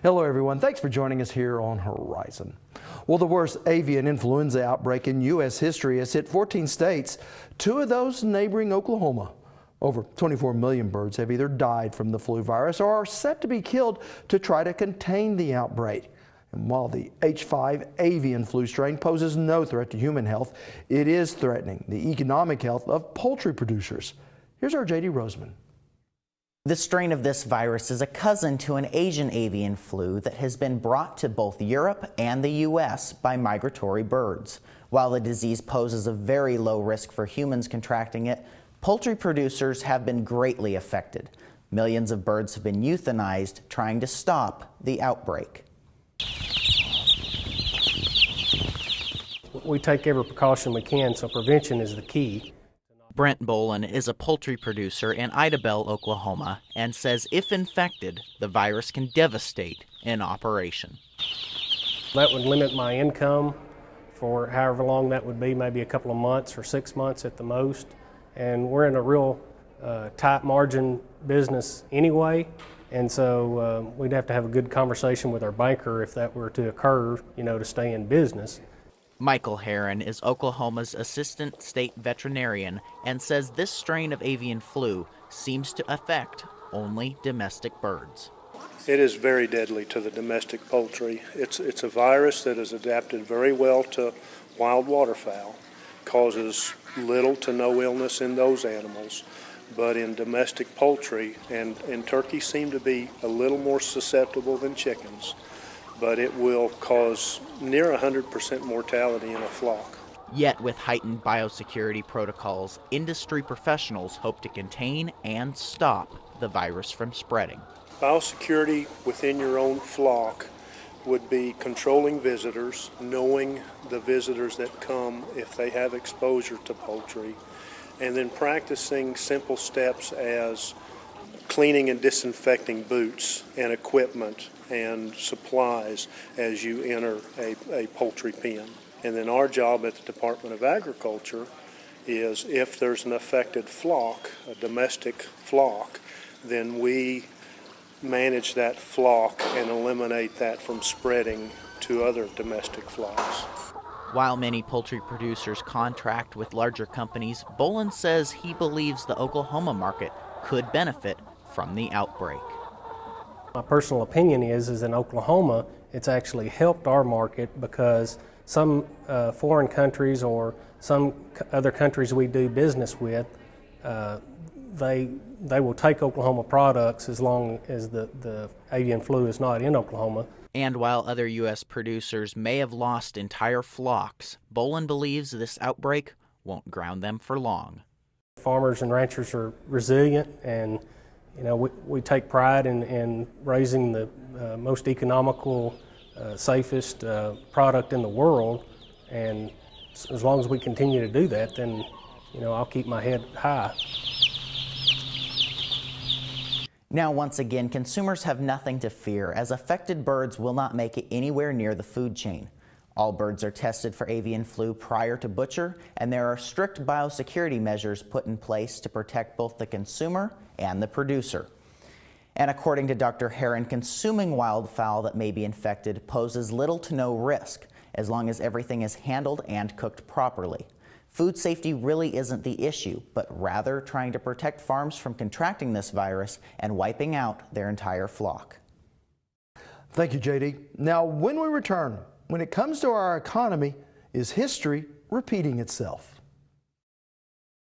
Hello everyone, thanks for joining us here on Horizon. Well, the worst avian influenza outbreak in U.S. history has hit 14 states, 2 of those neighboring Oklahoma. Over 24 million birds have either died from the flu virus or are set to be killed to try to contain the outbreak. And while the H5 avian flu strain poses no threat to human health, it is threatening the economic health of poultry producers. Here's our J.D. Roseman. The strain of this virus is a cousin to an Asian avian flu that has been brought to both Europe and the U.S. by migratory birds. While the disease poses a very low risk for humans contracting it, poultry producers have been greatly affected. Millions of birds have been euthanized trying to stop the outbreak. We take every precaution we can, so prevention is the key. Brent Bolin is a poultry producer in Idabel, Oklahoma, and says if infected, the virus can devastate an operation. That would limit my income for however long that would be, maybe a couple of months or 6 months at the most. And we're in a real tight margin business anyway, and so we'd have to have a good conversation with our banker if that were to occur, to stay in business. Michael Herron is Oklahoma's assistant state veterinarian and says this strain of avian flu seems to affect only domestic birds. It is very deadly to the domestic poultry. It's a virus that is adapted very well to wild waterfowl, causes little to no illness in those animals, but in domestic poultry, and turkeys seem to be a little more susceptible than chickens, but it will cause near 100% mortality in a flock. Yet with heightened biosecurity protocols, industry professionals hope to contain and stop the virus from spreading. Biosecurity within your own flock would be controlling visitors, knowing the visitors that come if they have exposure to poultry, and then practicing simple steps as cleaning and disinfecting boots and equipment and supplies as you enter a poultry pen. And then our job at the Department of Agriculture is if there's an affected flock, a domestic flock, then we manage that flock and eliminate that from spreading to other domestic flocks. While many poultry producers contract with larger companies, Bolin says he believes the Oklahoma market could benefit from the outbreak. My personal opinion is in Oklahoma, it's actually helped our market because some foreign countries or some other countries we do business with, they will take Oklahoma products as long as the avian flu is not in Oklahoma. And while other U.S. producers may have lost entire flocks, Bolin believes this outbreak won't ground them for long. Farmers and ranchers are resilient, and we take pride in raising the most economical, safest product in the world, and as long as we continue to do that, then I'll keep my head high. Now, once again, consumers have nothing to fear, as affected birds will not make it anywhere near the food chain. All birds are tested for avian flu prior to butcher, and there are strict biosecurity measures put in place to protect both the consumer and the producer. And according to Dr. Herron, consuming wildfowl that may be infected poses little to no risk, as long as everything is handled and cooked properly. Food safety really isn't the issue, but rather trying to protect farms from contracting this virus and wiping out their entire flock. Thank you, J.D. Now, when we return, when it comes to our economy, is history repeating itself?